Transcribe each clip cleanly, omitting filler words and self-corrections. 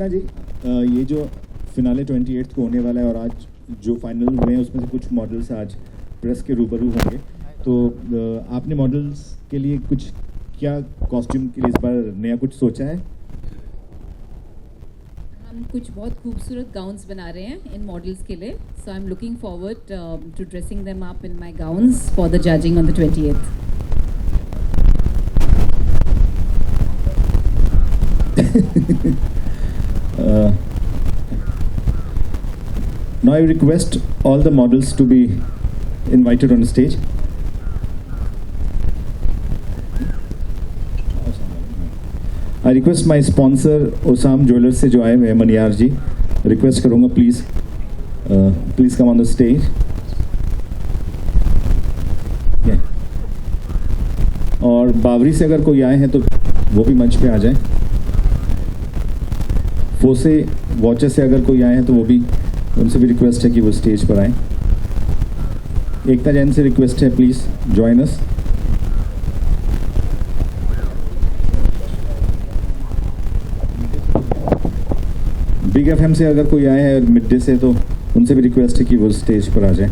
अर्चना जी, ये जो फिनाले 28 को होने वाला है और आज जो फाइनल हुए हैं उसमें से कुछ मॉडल्स आज प्रेस के रूबरू होंगे, तो आपने मॉडल्स के लिए कुछ क्या कॉस्ट्यूम के लिए इस बार नया कुछ सोचा है? हम कुछ बहुत खूबसूरत गाउन्स बना रहे हैं इन मॉडल्स के लिए, so I am looking forward to dressing them up in my gowns for the judging on the 28th. Now I request all the models to be invited on stage. I request my sponsor Osam Jewelers से जो आए हुए हैं मनियार जी, request करूँगा please come on the stage. और बावरी से अगर कोई आए हैं तो वो भी मंच पे आ जाए. फोसे वॉचेस से अगर कोई आए हैं तो वो भी, उनसे भी रिक्वेस्ट है कि वो स्टेज पर आए. एकता जैन से रिक्वेस्ट है, please join us. Big FM से अगर कोई आए हैं मिड डे से तो उनसे भी रिक्वेस्ट है कि वो स्टेज पर आ जाए.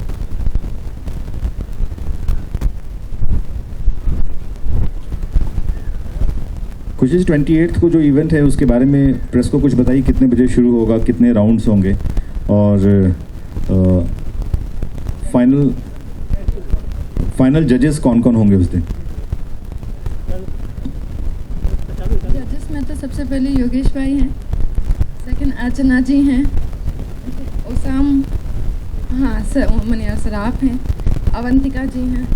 खुशी 28 को जो इवेंट है उसके बारे में प्रेस को कुछ बताइए. कितने बजे शुरू होगा, कितने राउंड्स होंगे और फाइनल जजेस कौन कौन होंगे उस दिन? जजेस में तो सबसे पहले योगेश भाई हैं, सेकंड अर्चना जी हैं, ओसाम, हाँ मनियार सराफ हैं, अवंतिका जी हैं,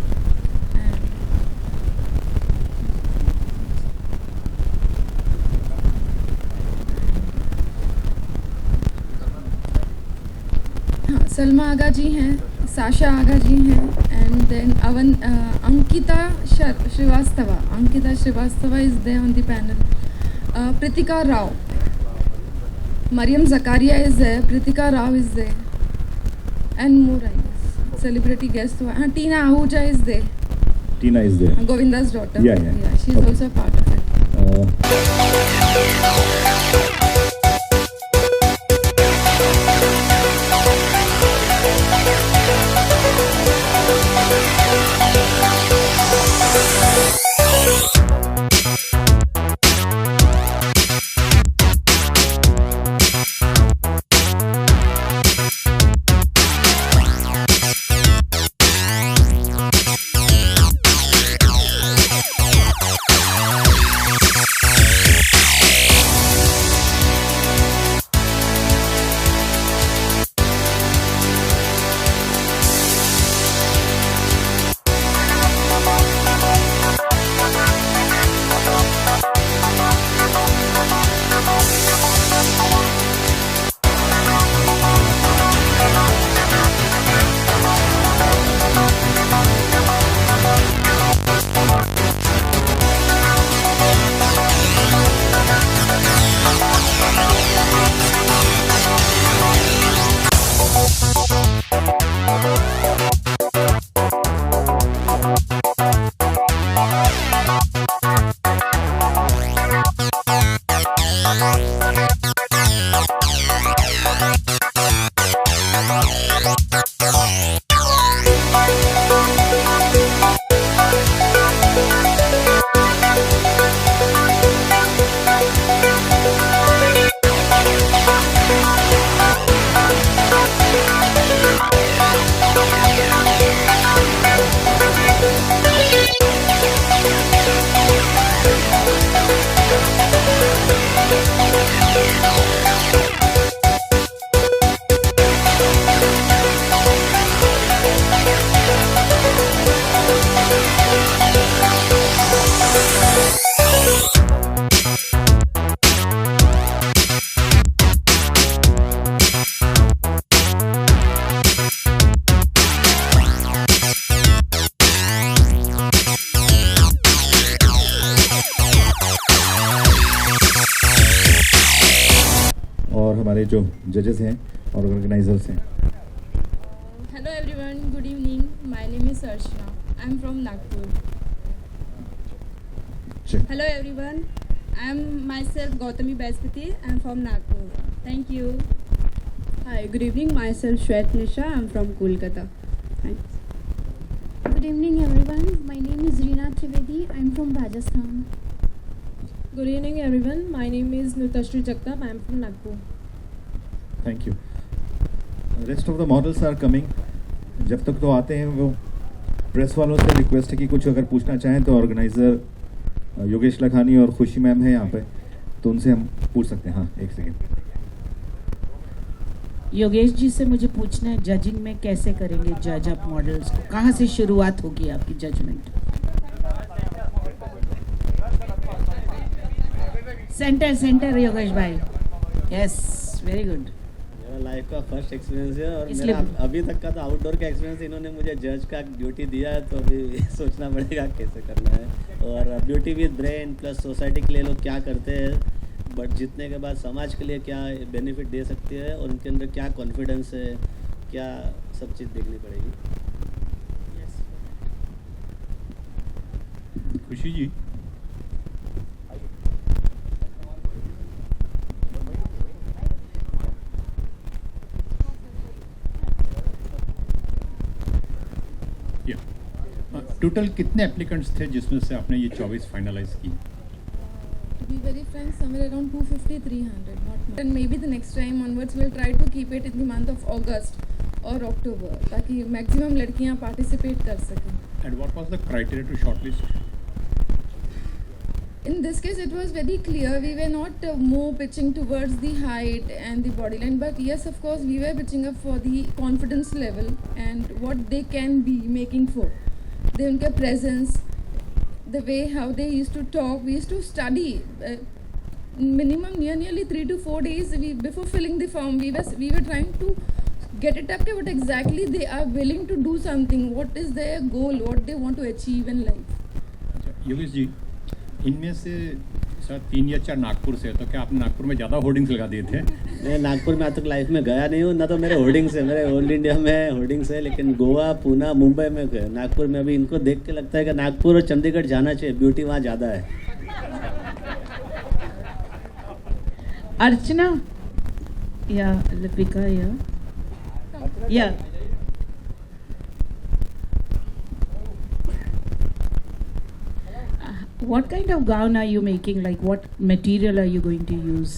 सलमा आगा जी हैं, साशा आगा जी हैं, and then Ankita Srivastava is there on the panel. Pritika Rao, Mariam Zakaria is there, Pritika Rao is there, and more I guess celebrity guest. हाँ, Tina Ahuja is there. Tina is there, Govinda's daughter. Yeah, she is also a part of it. और हमारे जो जजेस हैं और organisers हैं. Hello everyone, good evening. My name is Archana. I am from Nagpur. Check. Hello everyone. I'm myself Gautami Baspati. I'm from Nagpur. Thank you. Hi, good evening. Myself Shwet Nisha. I'm from Kolkata. Thanks. Good evening, everyone. My name is Reena Trivedi. I'm from Rajasthan. Good evening, everyone. My name is Nutashri Jagtap. I am from Nagpur. Thank you. Rest of the models are coming. जब तक तो आते हैं वो press वालों से request है कि कुछ अगर पूछना चाहें तो ऑर्गेनाइजर योगेश लखानी और खुशी मैम है यहाँ पे, तो उनसे हम पूछ सकते हैं. हाँ, एक सेकेंड. योगेश जी से मुझे पूछना है, जजिंग में कैसे करेंगे जज आप मॉडल्स को? कहाँ से शुरुआत होगी आपकी जजमेंट? सेंटर सेंटर योगेश भाई. Yes, very good. मेरा लाइफ का फर्स्ट एक्सपीरियंस है और इसलिए मेरा अभी तक का तो आउटडोर का एक्सपीरियंस. इन्होंने मुझे जज का ड्यूटी दिया है तो अभी सोचना पड़ेगा कैसे करना है. और beauty with brain plus society के लिए लोग क्या करते हैं, बट जीतने के बाद समाज के लिए क्या बेनिफिट दे सकती है और उनके अंदर क्या कॉन्फिडेंस है, क्या सब चीज़ देखनी पड़ेगी. खुशी जी, टोटल कितने एप्लीकेंट्स थे जिसमें से आपने ये 24 फाइनलाइज की? To be very frank, somewhere around 250, 300, not more. And maybe the next time onwards we'll try to keep it in the month of August or October, ताकि maximum लड़कियां participate कर सकें. And what was the criteria to shortlist? In this case, it was very clear. We were not more pitching towards the height and the body line, but yes, of course, we were pitching up for the confidence level and what they can be making for. Their presence, the way how they used to talk. We used to study minimum nearly 3 to 4 days. Before filling the form, we were trying to get it up to what exactly they are willing to do something. What is their goal? What they want to achieve in life. Yogesh ji, इनमें से sir 3 या 4 नागपुर से, तो क्या आपने नागपुर में ज़्यादा hoardings लगा दिए थे? मैं नागपुर में आज तक लाइफ में गया नहीं हूँ, ना तो मेरे होर्डिंग्स है. मेरे ऑल इंडिया में होर्डिंग्स है, लेकिन गोवा, पूना, मुंबई में गए. नागपुर में अभी इनको देख के लगता है कि नागपुर और चंडीगढ़ जाना चाहिए, ब्यूटी वहाँ ज़्यादा है. अर्चना या लिपिका या what kind of gown are you making? Like what material are you going to use?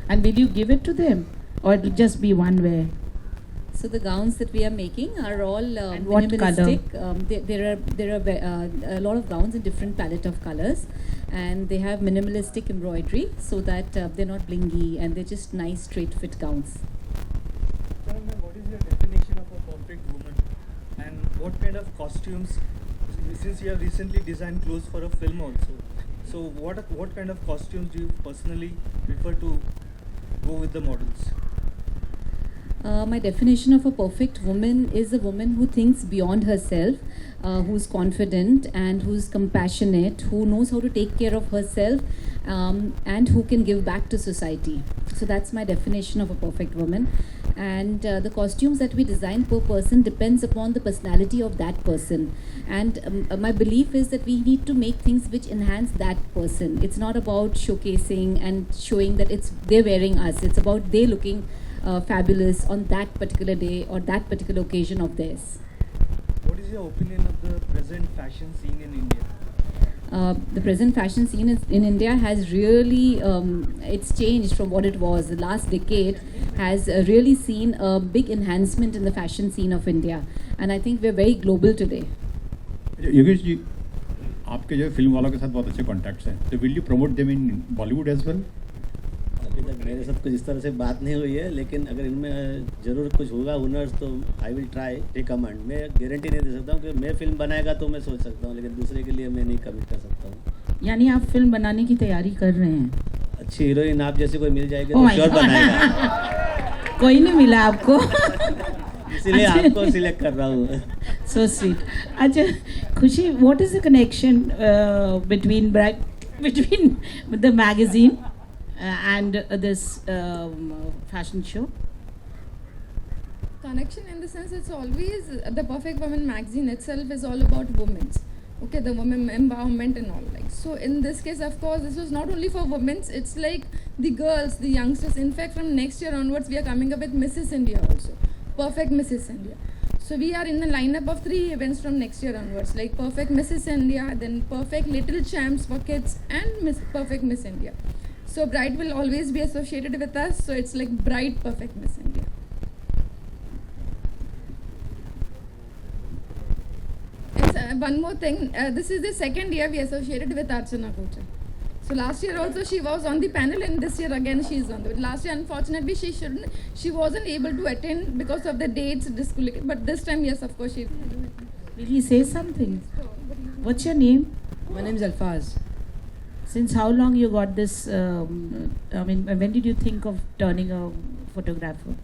And will you give it to them or it will just be one wear? So the gowns that we are making are all And what minimalistic. There are a lot of gowns in different palette of colors, and they have minimalistic embroidery so that they're not blingy and they're just nice straight fit gowns. What is your definition of a perfect woman, and what kind of costumes? Since you have recently designed clothes for a film also, so what kind of costumes do you personally prefer to go with the models? My definition of a perfect woman is a woman who thinks beyond herself, who's confident and who's compassionate, who knows how to take care of herself, and who can give back to society. So that's my definition of a perfect woman. And the costumes that we design per person depends upon the personality of that person. And my belief is that we need to make things which enhance that person. It's not about showcasing and showing that they're wearing us. It's about they looking fabulous on that particular day or that particular occasion of theirs. What is your opinion of the present fashion scene in India? The present fashion scene in India has really, it's changed from what it was. The last decade has really seen a big enhancement in the fashion scene of India. And I think we're very global today. Yogesh ji, आपके जो film वालों के साथ बहुत अच्छे contacts हैं, तो will you promote them in Bollywood as well? अभी तक मेरे साथ कुछ इस तरह से बात नहीं हुई है, लेकिन अगर इनमें ज़रूर कुछ होगा हुनर्स तो I will try take command. मैं गारंटी नहीं दे सकता हूँ कि मैं फिल्म बनाएगा तो मैं सोच सकता हूँ, लेकिन दूसरे के लिए मैं नहीं कमिट कर सकता हूँ. यानी आप फिल्म बनाने की तैयारी कर रहे हैं? अच्छी हीरोइन आप जैसी कोई मिल जाएगी तो श्योर बनाएगा. कोई नहीं मिला आपको? इसीलिए आपको सिलेक्ट कर रहा हूँ. So sweet. अच्छा खुशी, what is the connection between the magazine and this fashion show? Connection in the sense it's always the Perfect Woman magazine itself is all about women. Okay, the women empowerment and all, like, so in this case, of course, this was not only for women, it's like the girls, the youngsters. In fact, from next year onwards, we are coming up with Mrs. India also, Perfect Mrs. India. So we are in the lineup of 3 events from next year onwards, like Perfect Mrs. India, then Perfect Little Champs for kids, and Perfect Miss India. So bride will always be associated with us, so it's like Bride Perfect Miss India. And one more thing, this is the second year we associated with Archana Kochar. So last year also she was on the panel, and this year again she is on the. Last year unfortunately she wasn't able to attend because of the dates discollocated. But this time, yes, of course she. Will he say something? What's your name? My name is Alfaz. Since how long you got this? I mean, when did you think of turning a photographer?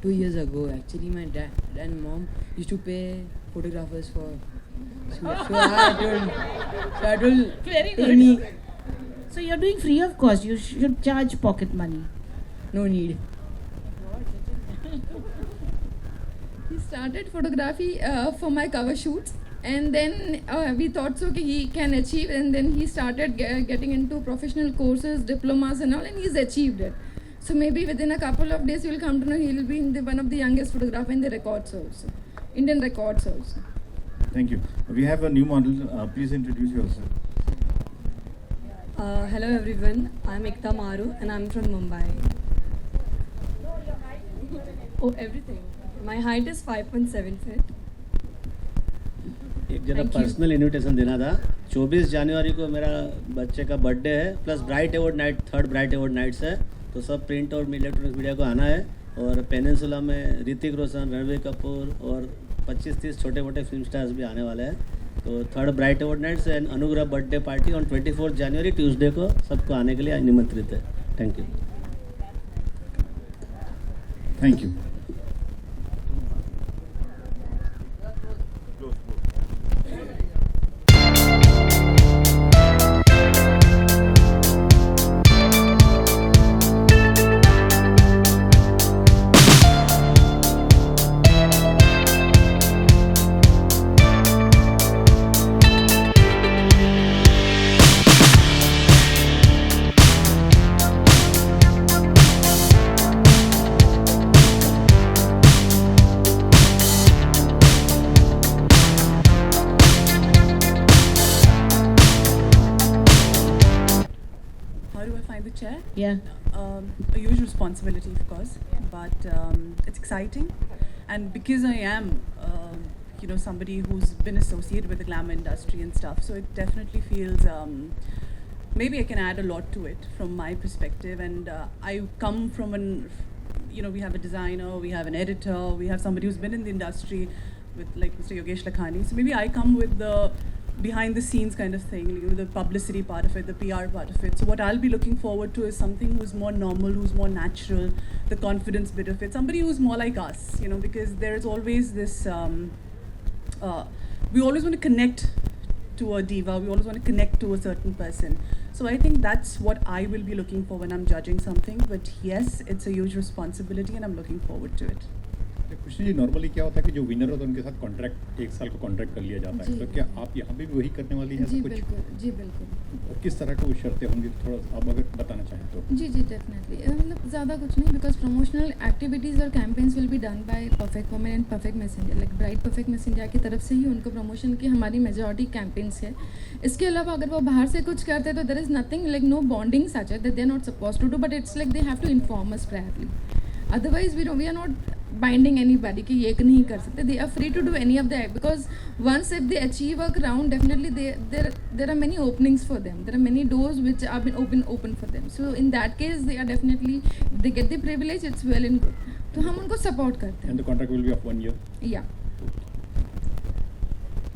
2 years ago, actually, my dad and mom used to pay photographers for. So I told Very good. Amy, So you're doing free of cost. You should charge pocket money. no need. He started photography for my cover shoots, and then we thought so he can achieve, and then he started getting into professional courses, diplomas and all, and he's achieved it. So maybe within a couple of days you will come to know he will be in one of the youngest photographer in the records also, Indian records also. Thank you. We have a new model. Please introduce yourself. Hello everyone, I'm Ekta Maru and I'm from Mumbai. Oh, everything. My height is 5.7 feet. एक जरा Thank you. Personal invitation देना था. 24 जनवरी को मेरा बच्चे का birthday है, plus bright award night, 3rd bright award nights है, तो सब प्रिंट और इलेक्ट्रॉनिक मीडिया को आना है. और पेनिनसुला में ऋतिक रोशन, रणबीर कपूर और 25-30 छोटे मोटे फिल्म स्टार्स भी आने वाले हैं. तो 3rd bright award nights and Anugrah birthday party on 24 जनवरी ट्यूसडे को सबको आने के लिए निमंत्रित है. Thank you. Thank you. How do I find the chair? Yeah. A huge responsibility, of course, but it's exciting, and because I am, somebody who's been associated with the glamour industry and stuff, so it definitely feels maybe I can add a lot to it from my perspective, and I come from we have a designer, we have an editor, we have somebody who's been in the industry with like Mr. Yogesh Lakhani, so maybe I come with the behind the scenes kind of thing, the publicity part of it, the PR part of it. So what I'll be looking forward to is something who's more normal, who's more natural, the confidence bit of it, somebody who's more like us, because there's always this, we always want to connect to a diva, we always want to connect to a certain person. So I think that's what I will be looking for when I'm judging something, but yes, it's a huge responsibility and I'm looking forward to it. Krishna ji, normally क्या होता है कि जो winner होता है उनके साथ contract 1 साल का कॉन्ट्रैक्ट कर लिया जाता है, तो क्या आप यहाँ पे भी वही करने वाली हैं? जी कुछ बिल्कुल, जी बिल्कुल. और किस तरह की वो शर्तें होंगी, थोड़ा आप अगर बताना चाहें तो. जी डेफिनेटली. मतलब ज़्यादा कुछ नहीं, बिकॉज प्रमोशनल एक्टिविटीज़ और campaigns will be done by perfect women and perfect miss India, like bright perfect miss India की तरफ से ही उनको प्रमोशन की हमारी मेजॉरिटी कैंपेन्स है. इसके अलावा अगर वो बाहर से कुछ करते हैं तो there is nothing like no bonding such that they are not suppose to do, but it's like they have to inform us priorly. Otherwise, we are not binding anybody कि ये नहीं कर सकते. They are free to do any of the act, because once if they achieve a crown, definitely there are many openings for them. There are many doors which have been open for them. So in that case, they are definitely, they get the privilege. It's well and good. तो हम उनको support करते हैं. And the contract will be of 1 year. Yeah.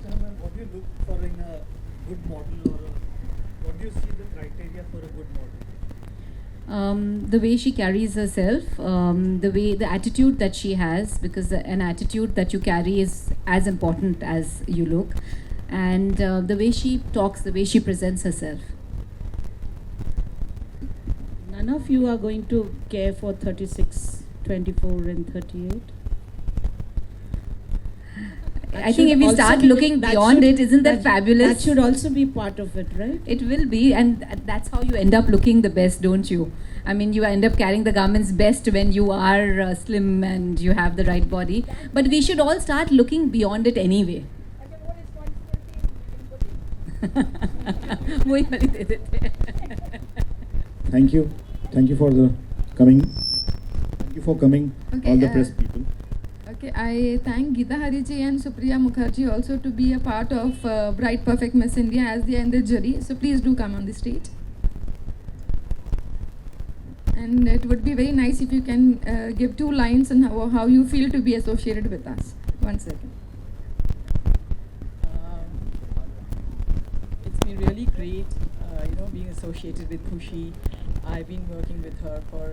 So, ma'am, what do you look for in a good model, or what do you see the criteria for a good model? The way she carries herself, the attitude that she has, because an attitude that you carry is as important as you look, and the way she talks, the way she presents herself. None of you are going to care for 36, 24 and 38? I think if we start looking beyond it, isn't that fabulous? That should also be part of it, right? It will be, and that's how you end up looking the best, don't you? I mean, you end up carrying the garments best when you are slim and you have the right body. But we should all start looking beyond it anyway. वही वाली दे देते हैं. Thank you for the coming. Thank you for coming, Okay, all the press people. Okay, I thank Geeta Hariji and Supriya Mukherjee also to be a part of Bright Perfect Miss India as they are in the jury. So please do come on the stage. And it would be very nice if you can give 2 lines on how you feel to be associated with us. 1 second. It's been really great, being associated with Khushi. I've been working with her for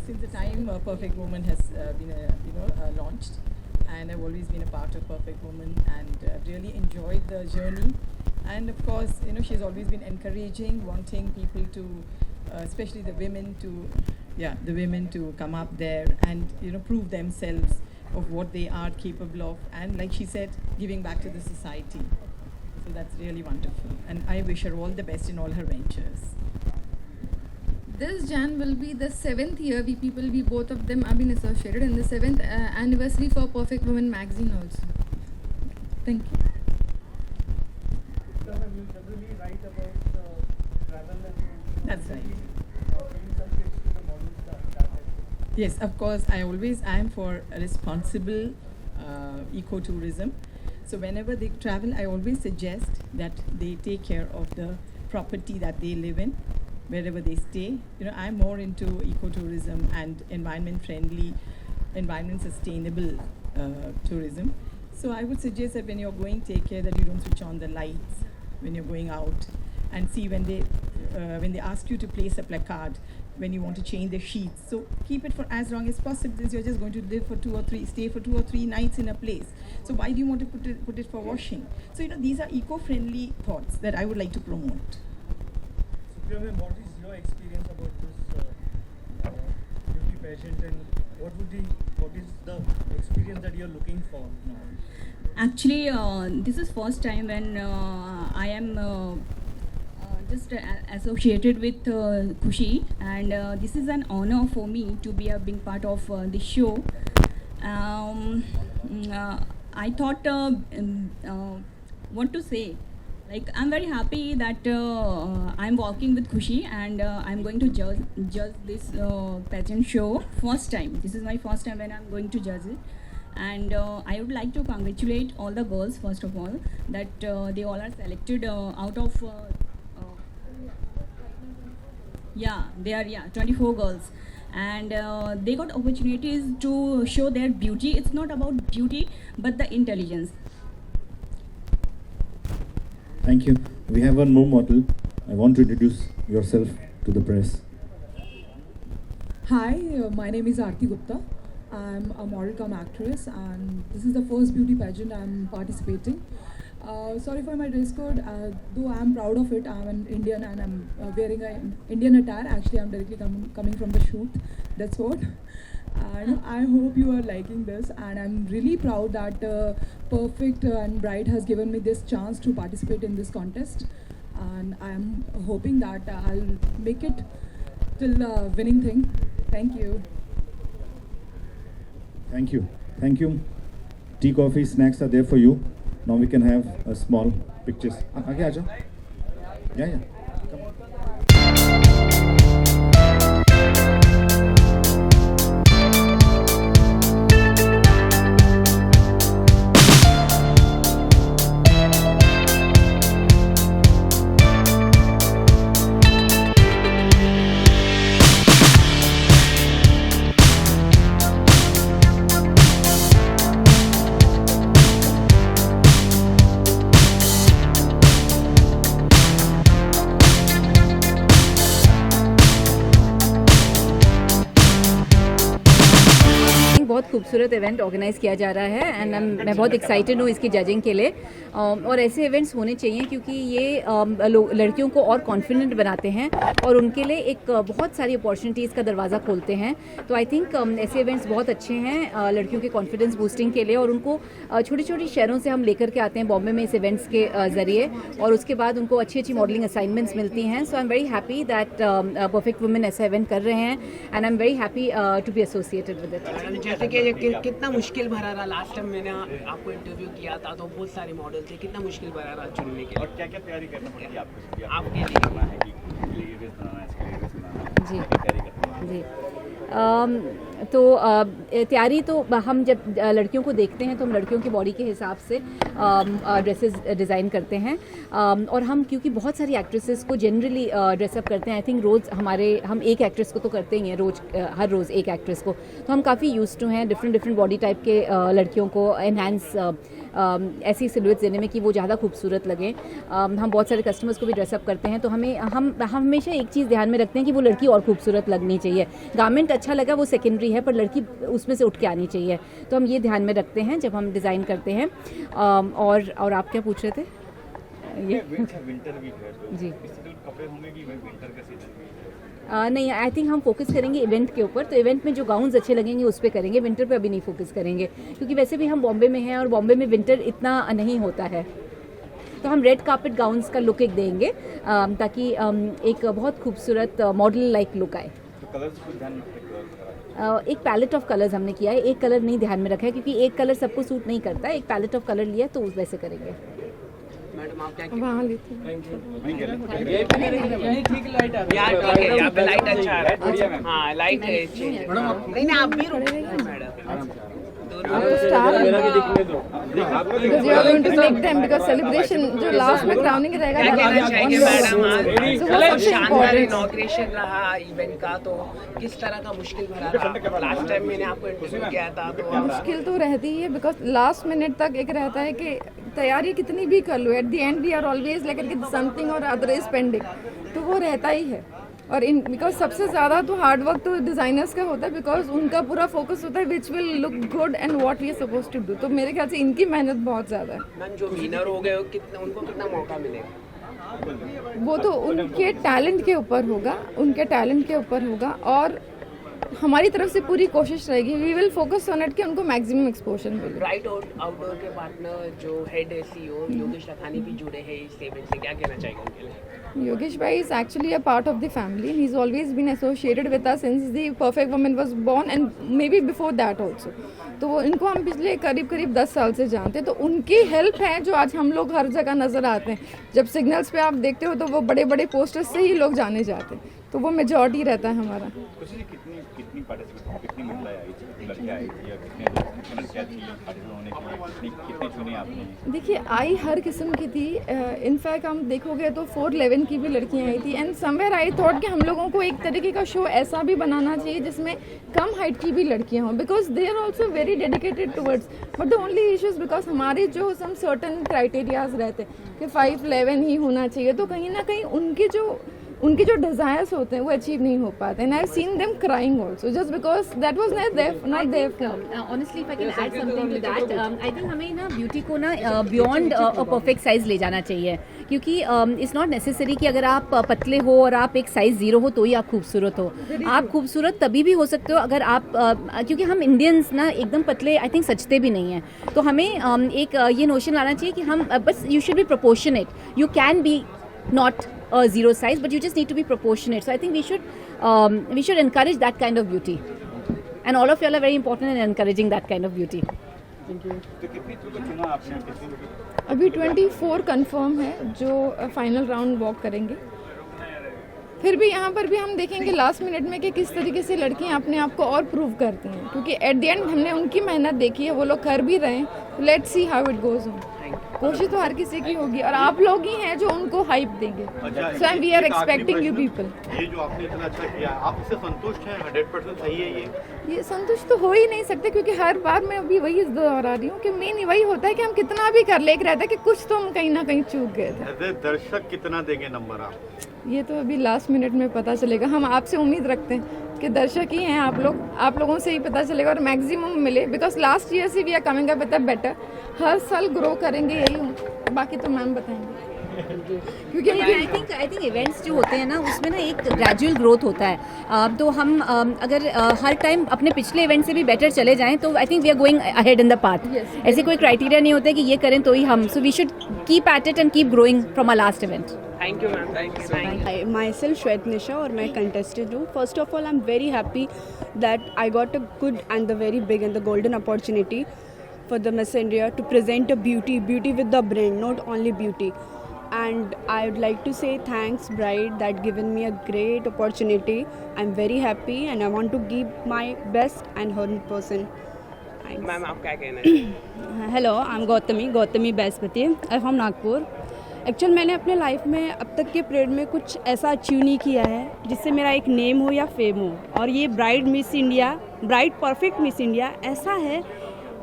since the time Perfect Woman has been launched, and I've always been a part of Perfect Woman and really enjoyed the journey. And of course, she's always been encouraging, wanting people to, especially the women to come up there and prove themselves of what they are capable of, and like she said, giving back to the society. So that's really wonderful, and I wish her all the best in all her ventures. This Jan will be the 7th year we both of them have been associated, and the 7th anniversary for Perfect Woman magazine also. Thank you. That's right. Yes, of course. I am for a responsible ecotourism. So whenever they travel, I always suggest that they take care of the property that they live in, wherever they stay. I'm more into ecotourism and environment-friendly, environment-sustainable tourism. So I would suggest that when you're going, take care that you don't switch on the lights when you're going out, and see when they ask you to place a placard when you want to change the sheets. So keep it for as long as possible, since you're just going to stay for 2 or 3 nights in a place. So why do you want to put it for washing? So these are eco-friendly thoughts that I would like to promote. Supriya, what is your experience about this beauty pageant, and what is the experience that you're looking for now? Actually, this is first time when I am just associated with Khushi, and this is an honor for me to be being part of the show. I thought what to say. Like, I'm very happy that I'm working with Khushi, and I'm going to judge this pageant show first time. This is my first time when I'm going to judge it. And I would like to congratulate all the girls, first of all, that they all are selected out of 24 girls. And they got opportunities to show their beauty. It's not about beauty, but the intelligence. Thank you. We have one more model. I want to introduce yourself to the press. Hi, my name is Aarti Gupta. I'm a model cum actress, and this is the first beauty pageant I'm participating. Sorry for my dress code, though I'm proud of it. I'm an Indian and I'm wearing an Indian attire. Actually, I'm directly coming from the shoot. That's what. I hope you are liking this, and I'm really proud that Perfect and Bright has given me this chance to participate in this contest, and I'm hoping that I'll make it till the winning thing. Thank you. Thank you. Thank you. Tea, coffee, snacks are there for you. Now we can have a small pictures. आगे आ जाओ. Yeah. खूबसूरत event organise किया जा रहा है and मैं बहुत excited हूँ इसकी जजिंग के लिए। और ऐसे इवेंट्स होने चाहिए क्योंकि ये लड़कियों को और कॉन्फिडेंट बनाते हैं और उनके लिए एक बहुत सारी अपॉर्चुनिटीज़ का दरवाज़ा खोलते हैं। तो आई थिंक ऐसे इवेंट्स बहुत अच्छे हैं लड़कियों के कॉन्फिडेंस बूस्टिंग के लिए, और उनको छोटी छोटी शहरों से हम लेकर के आते हैं बॉम्बे में इस इवेंट्स के ज़रिए, और उसके बाद उनको अच्छी अच्छी मॉडलिंग असाइनमेंट्स मिलती हैं। So I am very happy that perfect women ऐसा इवेंट कर रहे हैं and I am very happy to be associated with it. जैसे कि कितना मुश्किल भरा रहा, लास्ट टाइम मैंने आपको इंटरव्यू किया था तो बहुत सारे मॉडल थे, कितना मुश्किल भरा रहा चुनने के लिए, और क्या क्या तैयारी करना पड़ती है आपके लिए जी तो तैयारी तो हम जब लड़कियों को देखते हैं तो हम लड़कियों की बॉडी के हिसाब से ड्रेसेस डिज़ाइन करते हैं, और हम क्योंकि बहुत सारी एक्ट्रेसेस को जनरली ड्रेसअप करते हैं। आई थिंक रोज़ हम एक एक्ट्रेस को तो करते ही हैं, हर रोज़ एक एक्ट्रेस को, तो हम काफ़ी यूज्ड टू हैं डिफरेंट बॉडी टाइप के लड़कियों को एनहांस ऐसी सिलुएट्स देने में कि वो ज़्यादा खूबसूरत लगे। हम बहुत सारे कस्टमर्स को भी ड्रेसअप करते हैं, तो हम हमेशा एक चीज़ ध्यान में रखते हैं कि वो लड़की और खूबसूरत लगनी चाहिए। गारमेंट अच्छा लगा वो सेकेंडरी है, पर लड़की उसमें से उठ के आनी चाहिए, तो हम ये ध्यान में रखते हैं जब हम डिज़ाइन करते हैं। और आप क्या पूछ रहे थे? ये विंटर वीक है तो जी कपड़े होंगे कि विंटर का सीजन नहीं, आई थिंक हम फोकस करेंगे इवेंट के ऊपर, तो इवेंट में जो गाउन्स अच्छे लगेंगे उस पर करेंगे, विंटर पे अभी नहीं फोकस करेंगे क्योंकि वैसे भी हम बॉम्बे में हैं और बॉम्बे में विंटर इतना नहीं होता है। तो हम रेड कार्पेट गाउन्स का लुक एक देंगे ताकि एक बहुत खूबसूरत मॉडल लाइक लुक आए। एक पैलेट ऑफ कलर्स हमने किया है, एक कलर नहीं ध्यान में रखा है क्योंकि एक कलर सबको सूट नहीं करता है। एक पैलेट ऑफ कलर लिया तो उस वैसे करेंगे। मैडम आप क्या वहाँ लेती हूँ। ठीक लाइट आ रही है, यहाँ पे लाइट अच्छा आ रहा है। हाँ लाइट है नहीं आप भी मैडम because celebration जो लास्ट में क्राउनिंग रहेगा शानदार इनॉग्रेशन रहा इवेंट का, तो किस तरह का मुश्किल भरा रहा? लास्ट टाइम मैंने आपको इंटरव्यू किया था तो मुश्किल तो रहती ही है बिकॉज लास्ट मिनट तक एक रहता है कि तैयारी कितनी भी कर लो, at the end we are always like something और अदर इज पेंडिंग, तो वो रहता ही है। और बिकॉज सबसे ज़्यादा तो हार्ड वर्क तो डिज़ाइनर्स का होता है बिकॉज उनका पूरा फोकस होता है which will look good and what we are suppose to do, तो मेरे ख्याल से इनकी मेहनत बहुत ज़्यादा है। मैम जो विनर हो गए उनको कितना मौका मिलेगा? वो तो उनके टैलेंट के ऊपर होगा, और हमारी तरफ से पूरी कोशिश रहेगी, we will focus on it कि उनको मैक्सिमम एक्सपोजर मिले। राइट आउटडोर के पार्टनर जो हेड सीईओ योगेश लखानी भी जुड़े हैं इस इवेंट से, क्या कहना चाहेंगे उनके लिए? Yogesh bhai is actually a part of the family. He's always been associated with us since the Perfect Woman was born and maybe before that also. तो वो इनको हम पिछले करीब 10 साल से जानते हैं, तो उनकी हेल्प है जो आज हम लोग हर जगह नज़र आते हैं। जब सिग्नल्स पे आप देखते हो तो वो बड़े बड़े पोस्टर्स से ही लोग जाने जाते हैं, तो वो मेजॉरिटी रहता है हमारा। कितनी पार्टिसिपेट कितनी महिलाएं आई थी, लड़कियां आई थी, या कितने लड़कियां थी पार्टिसिपेट होने के लिए, कितने चुने आपने? देखिए आई हर किस्म की थी, इनफैक्ट हम देखोगे तो 411 की भी लड़कियां आई थी, एंड समवेयर आई थॉट कि हम लोगों को एक तरीके का शो ऐसा भी बनाना चाहिए जिसमें कम हाइट की भी लड़कियां हों, because they are also very dedicated towards, but the only issues because हमारे जो सम सर्टन क्राइटेरियाज रहते हैं कि 5'11" ही होना चाहिए, तो कहीं ना कहीं उनके जो डिजायर्स होते हैं वो अचीव नहीं हो पाते, and I have seen them crying also just because that was not there. Honestly if I can add something to that, I think हमें ना ब्यूटी को ना बियॉन्ड अ परफेक्ट साइज ले जाना चाहिए, क्योंकि इट्स नॉट नेसेसरी कि अगर आप पतले हो और आप एक साइज 0 हो तो ही आप खूबसूरत हो। आप खूबसूरत तभी भी हो सकते हो अगर आप क्योंकि हम इंडियंस ना एकदम पतले आई थिंक सचते भी नहीं हैं, तो हमें एक ये नोशन लाना चाहिए कि हम बस you should be proportionate, you can be not a 0 size, but you just need to be proportionate. So I think we should encourage that kind of beauty, and all of you all are very important in encouraging that kind of beauty. Thank you. तो कितनी चुना आपने? अभी 24 confirm है जो final round walk करेंगे। फिर भी यहाँ पर भी हम देखेंगे लास्ट मिनट में कि किस तरीके से लड़कियाँ अपने आप को और प्रूव करती हैं, क्योंकि एट द एंड हमने उनकी मेहनत देखी है, वो लोग कर भी रहे हैं। Let's see how it goes on. कोशिश तो हर किसी की होगी और आप लोग ही हैं जो उनको हाइप देंगे। So we are expecting you people. ये जो आपने इतना अच्छा किया, आप इससे संतुष्ट हैं? 100% सही है ये संतुष्ट तो हो ही नहीं सकते, क्योंकि हर बार मैं अभी वही दोहरा रही हूँ कि मेन वही होता है कि हम कितना भी कर ले, एक रहता है कि कुछ तो हम कहीं ना कहीं चूक गए थे। दर्शक कितना देंगे नंबर आप? ये तो अभी लास्ट मिनट में पता चलेगा। हम आपसे उम्मीद रखते हैं कि दर्शक ही हैं आप लोग, आप लोगों से ही पता चलेगा और मैक्सिमम मिले, बिकॉज लास्ट ईयर से we are coming up with better, हर साल ग्रो करेंगे, यही हूँ, बाकी तो मैम बताएंगे। क्योंकि आई थिंक इवेंट्स जो होते हैं ना उसमें ना एक ग्रेजुअल ग्रोथ होता है, तो हम अगर हर टाइम अपने पिछले इवेंट से भी बेटर चले जाएं तो I think we are going ahead in the path. ऐसे कोई क्राइटेरिया नहीं होता है कि ये करें तो ही हम, so we should keep at it and keep growing from our last event. Thank you ma'am, thank you. Hi, myself Shwet Nisha और मैं contestant हूँ. First of all, I'm very happy that I got a good and the very big and the golden opportunity for the Miss India to present a beauty with the brain, not only beauty. And I would like to say thanks Bride that given me a great opportunity. I'm very happy and I want to give my best and 100%. Thanks. Ma'am आप क्या कहना चाहिए? Hello, I am Gautami Baispati, I from Nagpur. Actual मैंने अपने life में अब तक के पीरियड में कुछ ऐसा अचीव नहीं किया है जिससे मेरा एक नेम हो या फेम हो, और ये bride miss India, bride perfect miss India ऐसा है,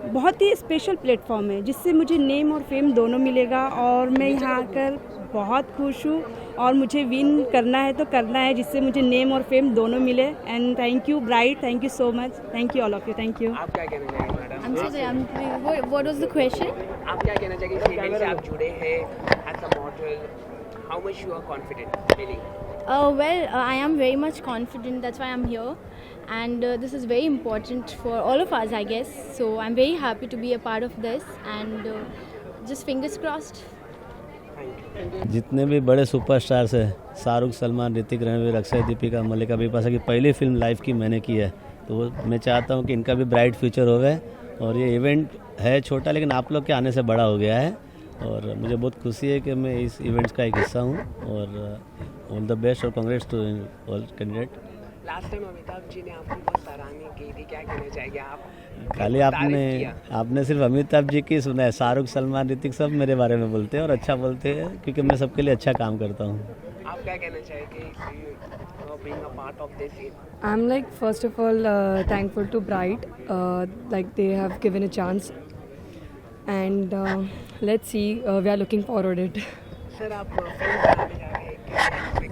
बहुत ही स्पेशल प्लेटफॉर्म है जिससे मुझे नेम और फेम दोनों मिलेगा, और मैं यहाँ आकर बहुत खुश हूँ और मुझे विन करना है तो करना है जिससे मुझे नेम और फेम दोनों मिले। And thank you bride, thank you so much, thank you all of you, thank you. आप क्या कहना चाहेंगे madam? What was the question? आप क्या कहना चाहेंगे फीमेल से आप जुड़े हैं as a model, how much you are confident feeling? Well, I am very much confident. That's why I'm here, and this is very important for all of us, I guess. So I'm very happy to be a part of this, and just fingers crossed. जितने भी बड़े superstars हैं, शाहरुख, सलमान, ऋतिक, रणवीर, अक्षय, दीपिका, मल्लिका बिपाशा की पहली film life की मैंने की है, तो वो मैं चाहता हूँ कि इनका भी ब्राइट फ्यूचर होवे, और ये इवेंट है छोटा लेकिन आप लोग के आने से बड़ा हो गया है, और मुझे बहुत खुशी है कि मैं इस इवेंट्स का एक हिस्सा हूँ, और ऑल द बेस्ट और congrats to all candidate. Last time Amitabh ji ने आपकी बहुत सराहनीय की थी, क्या कहना चाहेंगे आप? खाली आपने सिर्फ अमिताभ जी की सुना है, शाहरुख, सलमान, ऋतिक सब मेरे बारे में बोलते हैं और अच्छा बोलते हैं, क्योंकि मैं सबके लिए अच्छा काम करता हूँ। आप क्या कहना चाहेंगे being a part of this event? I'm like first of all thankful to Bride, like they have given a chance, and let's see, we are looking forward it. Sir आप फिल्म बनाने जा रहे हैं?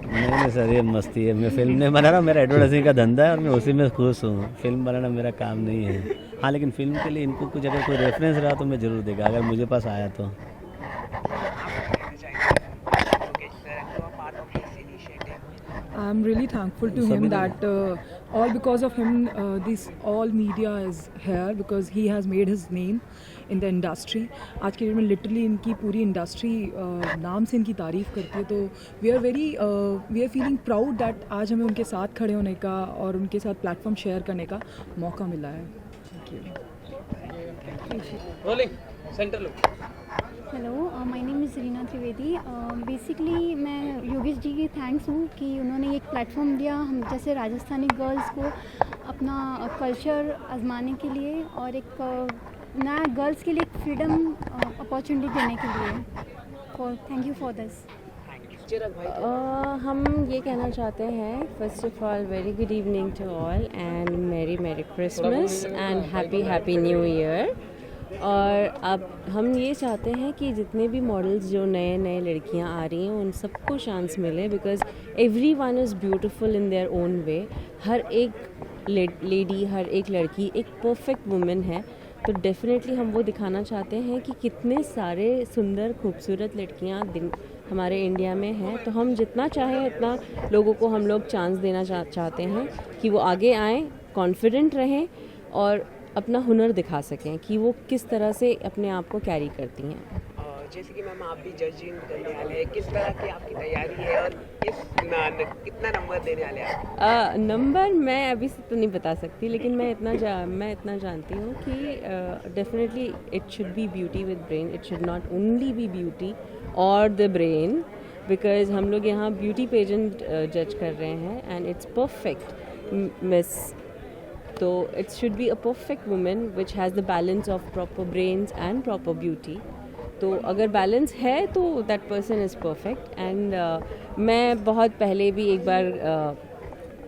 नहीं सर, ये मस्ती है, मैं फिल्म नहीं बना रहा, मेरा एडवर्टाइजिंग का धंधा है और मैं उसी में खुश हूँ, फिल्म बनाना मेरा काम नहीं है। हाँ, लेकिन फिल्म के लिए इनको कुछ अगर कोई रेफरेंस रहा तो मैं ज़रूर देगा, अगर मुझे पास आया तो। I'm really thankful to him that all because of him this all media is here, because he has made his name in the industry. आज के डेट में लिटरली इनकी पूरी इंडस्ट्री नाम से इनकी तारीफ़ करती है, तो we are feeling proud that आज हमें उनके साथ खड़े होने का और उनके साथ प्लेटफॉर्म शेयर करने का मौका मिला है। Rolling centre look. Hello, my name is Reena Trivedi. Basically मैं योगेश जी की थैंक्स हूँ कि उन्होंने एक प्लेटफॉर्म दिया हम जैसे राजस्थानी गर्ल्स को अपना कल्चर आजमाने के लिए, और एक नया गर्ल्स के लिए एक फ्रीडम अपॉर्चुनिटी देने के लिए। Thank you for this. हम ये कहना चाहते हैं, first of all very good evening to all and merry Christmas and happy new year. और अब हम ये चाहते हैं कि जितने भी मॉडल्स जो नए लड़कियां आ रही हैं उन सबको चांस मिले, because everyone is beautiful in their own way. हर एक लेडी, हर एक लड़की एक परफेक्ट वुमेन है, तो डेफिनेटली हम वो दिखाना चाहते हैं कि कितने सारे सुंदर खूबसूरत लड़कियां हमारे इंडिया में हैं। तो हम जितना चाहें इतना लोगों को हम लोग चांस देना चाहते हैं कि वो आगे आएँ, कॉन्फिडेंट रहें और अपना हुनर दिखा सकें कि वो किस तरह से अपने आप को कैरी करती हैं। जैसे कि मैम आप भी जजिंग करने वाले हैं, किस तरह की आपकी तैयारी है और कितना नंबर देने वाले हैं? नंबर मैं अभी से तो नहीं बता सकती, लेकिन मैं इतना जानती हूँ कि definitely it should be beauty with brain, it should not only be beauty और द ब्रेन, बिकॉज हम लोग यहाँ ब्यूटी पेजेंट जज कर रहे हैं एंड इट्स परफेक्ट मिस, तो it should be a perfect woman which has the balance of proper brains and proper beauty. तो अगर बैलेंस है तो that person is perfect. and मैं बहुत पहले भी एक बार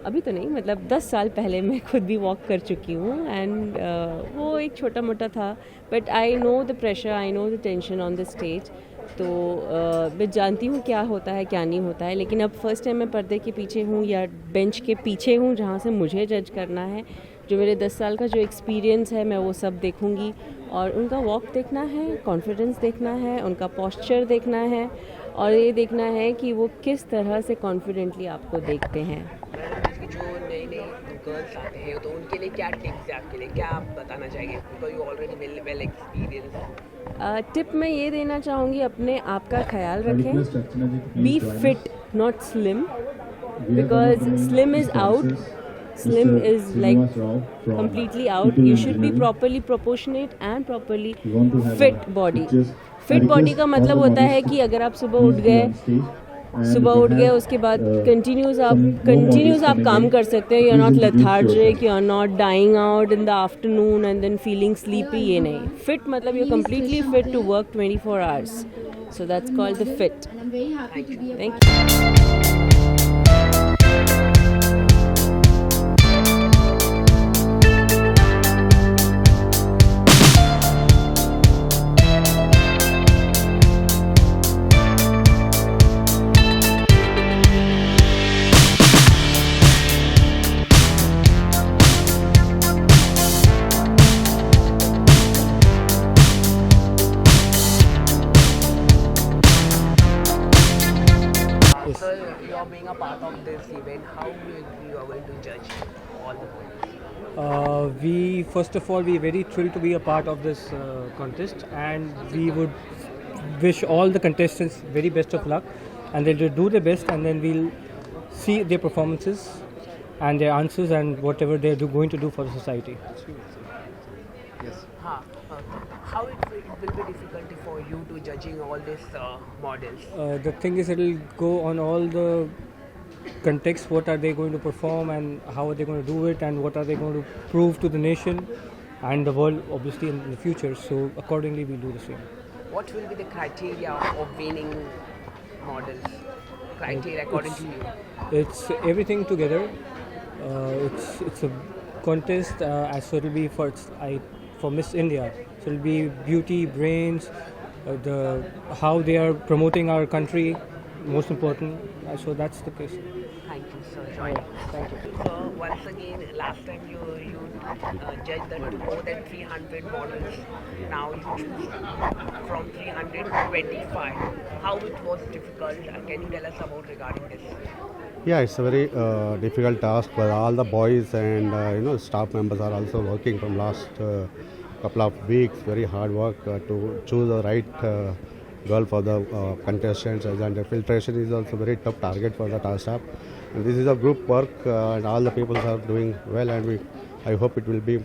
अभी तो नहीं, मतलब 10 साल पहले मैं खुद भी वॉक कर चुकी हूँ, एंड वो एक छोटा मोटा था, but I know the pressure, I know the tension on the stage, तो मैं जानती हूँ क्या होता है क्या नहीं होता है, लेकिन अब फर्स्ट टाइम मैं पर्दे के पीछे हूँ या बेंच के पीछे हूँ जहाँ से मुझे जज करना है। जो मेरे 10 साल का जो एक्सपीरियंस है मैं वो सब देखूँगी और उनका वॉक देखना है, कॉन्फिडेंस देखना है, उनका पोस्चर देखना है और ये देखना है कि वो किस तरह से कॉन्फिडेंटली आपको देखते हैं। जो नई नई गर्ल्स आते हैं तो उनके लिए क्या टिप्स है आपके लिए, क्या आप बताना चाहेंगे, because you already well experience. Tip मैं ये देना चाहूँगी, अपने आप का ख्याल रखें, be fit not slim, because slim is out, slim is like completely out. You should be properly proportionate and properly fit body. Fit body का मतलब होता है कि अगर आप सुबह उठ गए उसके बाद कंटिन्यूस आप काम कर सकते हैं. You are not lethargic, you are not dying out in the afternoon and then feeling sleepy. ये नहीं. फिट मतलब you completely fit to work 24 hours. So that's called the fit. Thank you. Being a part of this event, how you are going to judge all the points? We first of all, we are very thrilled to be a part of this contest, and we would wish all the contestants very best of luck, and they'll do their best, and then we'll see their performances and their answers and whatever they're going to do for the society. Yes. How it will be difficult for you to judging all these models? The thing is, it'll go on all the context. What are they going to perform, and how are they going to do it, and what are they going to prove to the nation and the world, obviously, in the future. So accordingly, we'll do the same. What will be the criteria of winning models? Criteria according to you? It's everything together. It's a contest, so it'll be for Miss India. So it'll be beauty, brains, how they are promoting our country, most important. So that's the case. Thank you, sir. Thank you. So once again, last time you judged that more than 300 models. Now you choose from 325. How it was difficult? Can you tell us about regarding this? Yeah, it's a very difficult task, but all the boys and staff members are also working from last couple of weeks. Very hard work to choose the right girl for the contestants, and the filtration is also very tough target for the staff. And this is a group work, and all the people are doing well, and I hope it will be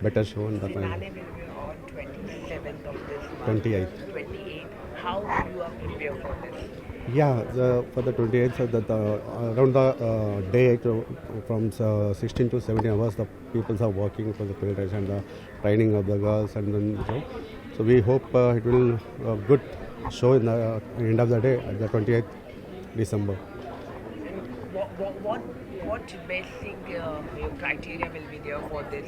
better show in the finale will be on 27th of this month. 28th. 28th. How you are prepared for this? Yeah, for the 28th, around the day from 16 to 17 hours, the people are working for the filtration and the training of the girls, and then so we hope it will good show in the end of the day at the 28th December. What basic criteria will be there for this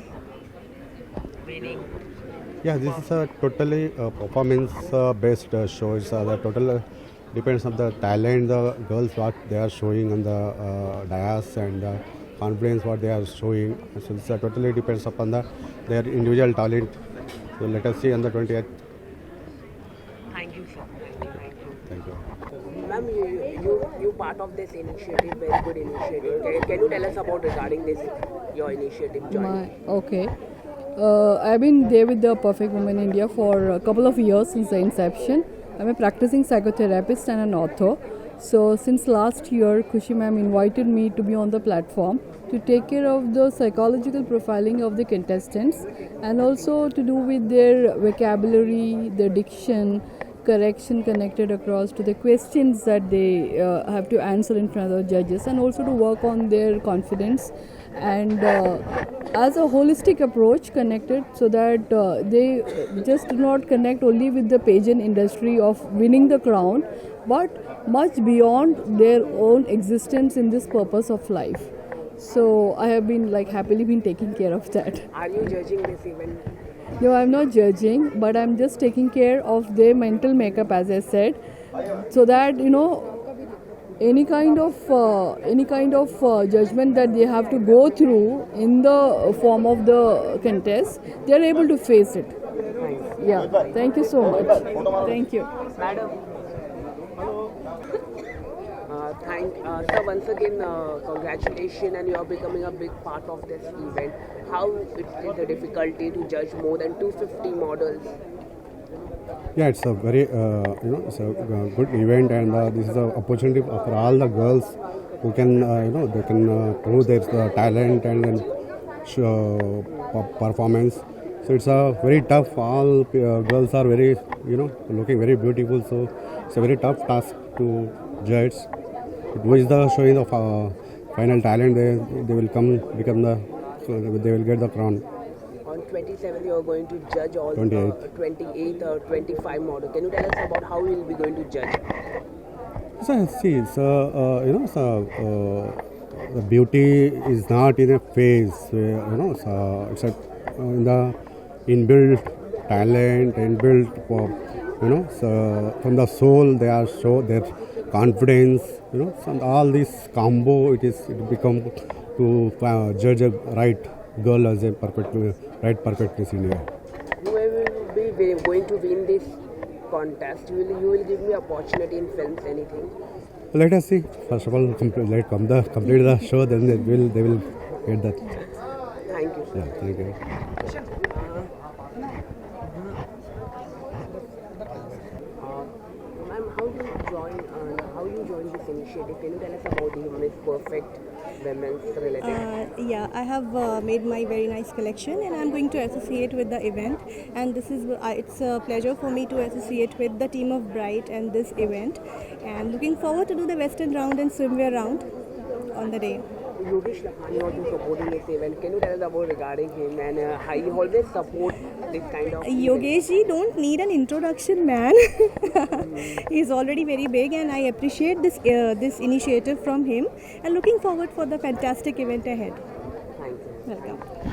winning? Yeah, this is a totally performance based show. It's the total depends on the talent the girls what they are showing on the dais, and the confidence what they are showing. So this totally depends upon their individual talent. So let us see on the 28th. Thank you, sir. Thank you. Ma'am, you part of this initiative, very good initiative. Can you tell us about regarding this, your initiative joining? Okay. I've been there with the Perfect Woman India for a couple of years since the inception. I'm a practicing psychotherapist and an author. So since last year, Khushi ma'am invited me to be on the platform to take care of the psychological profiling of the contestants, and also to do with their vocabulary, their diction, correction connected across to the questions that they have to answer in front of the judges, and also to work on their confidence, and as a holistic approach connected, so that they just do not connect only with the pageant industry of winning the crown, but much beyond their own existence in this purpose of life. So I have been happily been taking care of that. Are you judging this event? No, I'm not judging, but I'm just taking care of their mental makeup, as I said, so that any kind of judgment that they have to go through in the form of the contest, they are able to face it. Yeah, thank you so much. Thank you. Madam. Sir, once again, congratulations, and you are becoming a big part of this event. How it is the difficulty to judge more than 250 models? Yeah, it's a very it's a good event, and this is an opportunity for all the girls who can they can prove their talent and then show performance. So it's a very tough. All girls are very looking very beautiful. So it's a very tough task to judge. Who is the showing of final talent? They will they will get the crown. On 27th, you are going to judge all 28 or 25 model. Can you tell us about how you will be going to judge? So see, the beauty is not in a face. So it's in the inbuilt talent, inbuilt so from the soul they are show their confidence. So all this combo it become to judge a right girl as a perfect Miss India. You will be going to win this contest. You will give me opportunity in films, anything? Let us see. First of all, complete the show, then they will get that. Thank you. Yeah, thank you. Ma'am, how you join this initiative? Can you tell us about the Miss Perfect Women's related? Yeah, I have made my very nice collection, and I'm going to associate with the event. And this is it's a pleasure for me to associate with the team of Bright and this event. And looking forward to do the Western round and swimwear round on the day. Yogesh Lakhani also supporting this event. Can you tell us about regarding him and how he always support this kind of Yogesh ji don't need an introduction, man. He's already very big, and I appreciate this initiative from him, and looking forward for the fantastic event ahead. Thank you. Welcome.